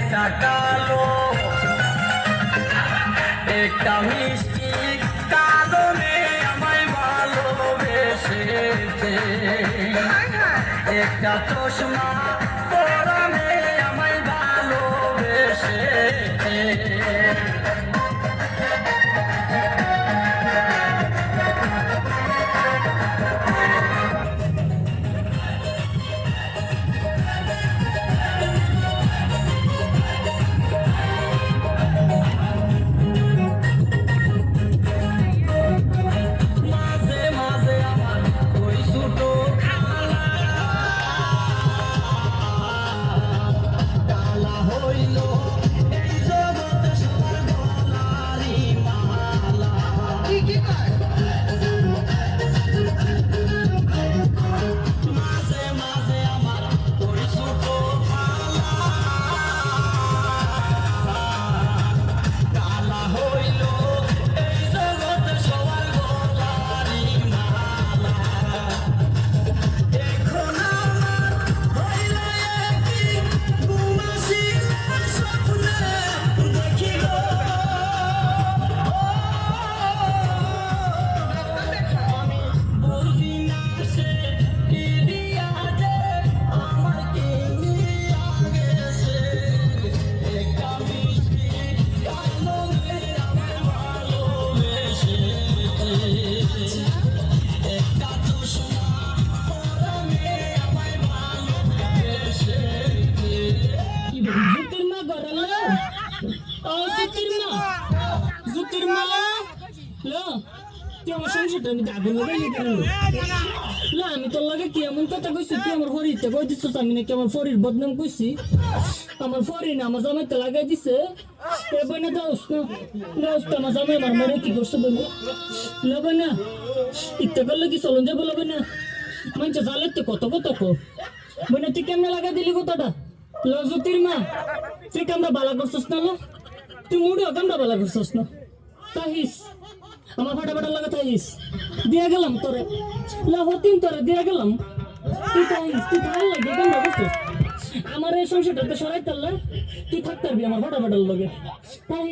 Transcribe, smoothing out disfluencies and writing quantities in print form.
একটা কালো একটা মিষ্টি কালো মেয়ে আমায় ভালোবেসেছে একটা চশমা পরা মেয়ে আমায় ভালোবেসেছে আমি তোর লাগে কি এমন কথা কইছি তুই আমার ফরিতে কই দিছিস আমি নাকি আমার ফরির বদনাম কইছি আমার ফরি না আমার জামাইতে লাগাই দিছে এবার না দোস আমার জামাই আমার মারে কি করছে বলো লবে না ইত্যা করলে কি চলন যাবো লবে না মানছে জালের তো কত কত কো বনে তুই কেমনে লাগাই দিলি কথাটা লজতির মা তুই কামরা বালা করছিস না তুই মুড়িও কামরা বালা করছিস না তাহিস আমার ফাটাফাটা লাগা থাইস দিয়া গেলাম তোরে লাহতিন তোরে দিয়া গেলাম তুই তাই লাগে কেন বুঝছিস আমার এই সংসারটাতে সরাই তাহলে তুই থাকতে পারবি আমার ফাটাফাটার লগে তাই